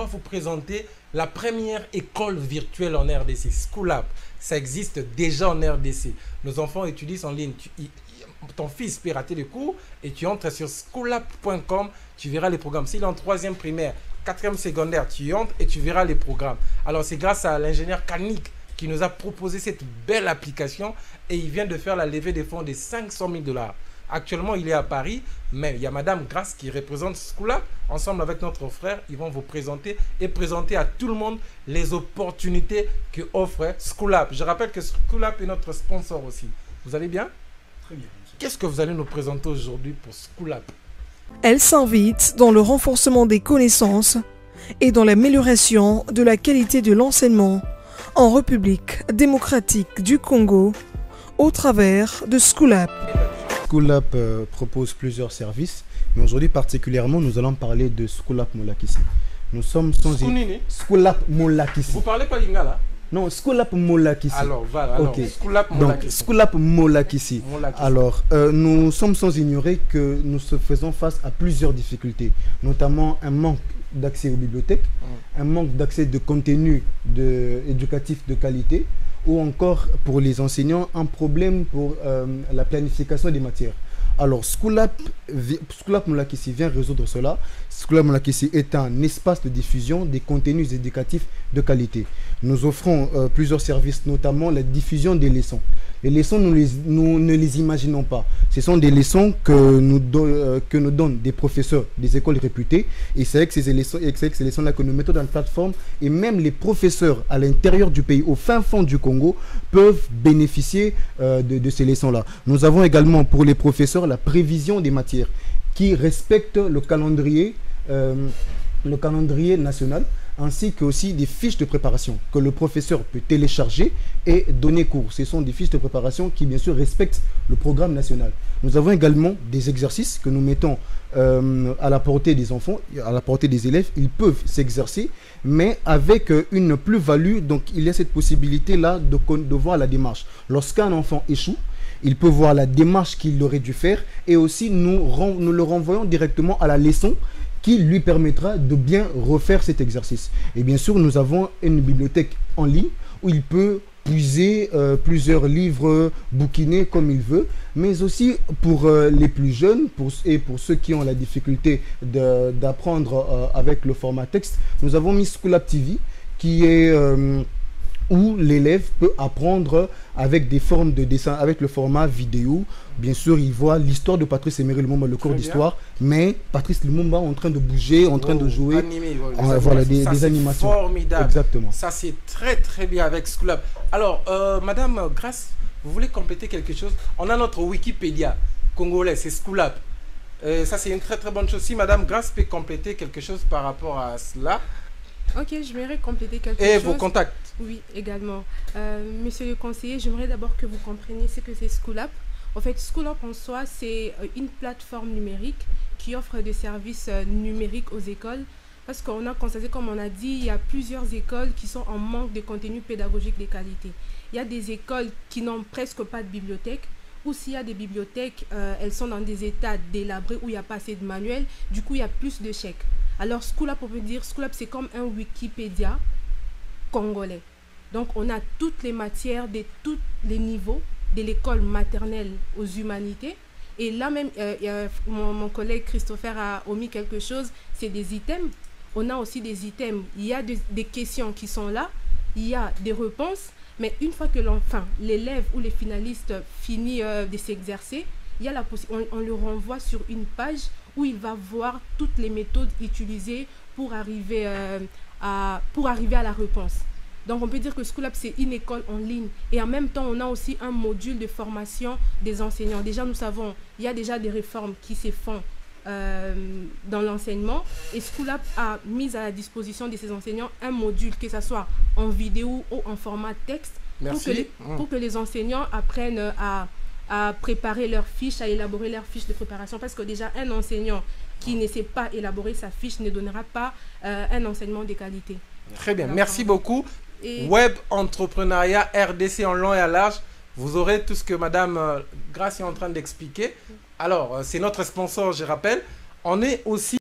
va vous présenter la première école virtuelle en RDC, Schoolap. Ça existe déjà en RDC. Nos enfants étudient en ligne. Ton fils peut rater le cours et tu entres sur schoolap.com, tu verras les programmes. S'il est en 3e primaire, 4e secondaire, tu y entres et tu verras les programmes. Alors c'est grâce à l'ingénieur Kanik qui nous a proposé cette belle application et il vient de faire la levée des fonds de 500 000 $. Actuellement, il est à Paris, mais il y a Madame Grace qui représente Schoolap. Ensemble avec notre frère, ils vont vous présenter et présenter à tout le monde les opportunités que offre Schoolap. Je rappelle que Schoolap est notre sponsor aussi. Vous allez bien? Très bien. Qu'est-ce que vous allez nous présenter aujourd'hui pour Schoolap? Elle s'invite dans le renforcement des connaissances et dans l'amélioration de la qualité de l'enseignement en République démocratique du Congo au travers de Schoolap. Schoolap propose plusieurs services, mais aujourd'hui particulièrement, nous allons parler de Schoolap Molakisi. Nous sommes sans... Schoolap Molakisi. Vous parlez pas lingala? Non, Schoolap Molakisi. Alors, voilà. Alors, okay. Schoolap Molakisi. Donc, Schoolap Molakisi. Alors, nous sommes sans ignorer que nous faisons face à plusieurs difficultés, notamment un manque d'accès aux bibliothèques, un manque d'accès de contenu éducatif de qualité, ou encore pour les enseignants, un problème pour la planification des matières. Alors, Schoolap Molakisi vient résoudre cela. Schoolap Molakisi est un espace de diffusion des contenus éducatifs de qualité. Nous offrons plusieurs services, notamment la diffusion des leçons. Les leçons, nous ne les imaginons pas. Ce sont des leçons que nous donnent des professeurs des écoles réputées. Et c'est avec ces leçons-là que nous mettons dans la plateforme. Et même les professeurs à l'intérieur du pays, au fin fond du Congo, peuvent bénéficier de ces leçons-là. Nous avons également pour les professeurs la prévision des matières qui respectent le calendrier national, ainsi que aussi des fiches de préparation que le professeur peut télécharger et donner cours. Ce sont des fiches de préparation qui bien sûr respectent le programme national. Nous avons également des exercices que nous mettons à la portée des enfants, à la portée des élèves. Ils peuvent s'exercer, mais avec une plus-value. Donc il y a cette possibilité-là de voir la démarche. Lorsqu'un enfant échoue, il peut voir la démarche qu'il aurait dû faire et aussi nous le renvoyons directement à la leçon qui lui permettra de bien refaire cet exercice. Et bien sûr, nous avons une bibliothèque en ligne où il peut puiser plusieurs livres, bouquiner comme il veut, mais aussi pour les plus jeunes et pour ceux qui ont la difficulté d'apprendre avec le format texte, nous avons mis Schoolap TV qui est... où l'élève peut apprendre avec des formes de dessin, avec le format vidéo. Bien sûr, il voit l'histoire de Patrice Emery Lumumba, le cours d'histoire, mais Patrice Lumumba en train de bouger, en train de jouer. Animé, voilà, des animations. Formidable. Exactement. Ça, c'est très, très bien avec Schoolap. Alors, Madame Grace, vous voulez compléter quelque chose? On a notre Wikipédia congolais, c'est Schoolap. Ça, c'est une très, très bonne chose. Si Madame Grace peut compléter quelque chose par rapport à cela. Ok, j'aimerais compléter quelque chose. Et vos contacts? Oui, également. Monsieur le conseiller, j'aimerais d'abord que vous compreniez ce que c'est Schoolap. En fait, Schoolap en soi, c'est une plateforme numérique qui offre des services numériques aux écoles. Parce qu'on a constaté, comme on a dit, il y a plusieurs écoles qui sont en manque de contenu pédagogique de qualité. Il y a des écoles qui n'ont presque pas de bibliothèque. Ou s'il y a des bibliothèques, elles sont dans des états délabrés où il n'y a pas assez de manuels. Du coup, il y a plus de chèques. Alors, Schoolap, on peut dire, Schoolap, c'est comme un Wikipédia congolais. Donc, on a toutes les matières de tous les niveaux, de l'école maternelle aux humanités. Et là même, mon collègue Christopher a omis quelque chose, c'est des items. On a aussi des items. Il y a des questions qui sont là, il y a des réponses. Mais une fois que l'élève ou les finalistes finit de s'exercer, il y a la on le renvoie sur une page où il va voir toutes les méthodes utilisées pour arriver à la réponse. Donc on peut dire que Schoolap, c'est une école en ligne. Et en même temps, on a aussi un module de formation des enseignants. Déjà, nous savons, il y a déjà des réformes qui se font dans l'enseignement. Et Schoolap a mis à la disposition de ses enseignants un module, que ce soit en vidéo ou en format texte, pour que les enseignants apprennent à préparer leurs fiches, à élaborer leurs fiches de préparation. Parce que déjà, un enseignant qui ne sait pas élaborer sa fiche ne donnera pas un enseignement de qualité. Très bien, merci beaucoup. Web entrepreneuriat RDC en long et à large. Vous aurez tout ce que Madame Grace est en train d'expliquer. Alors, c'est notre sponsor, je rappelle. On est aussi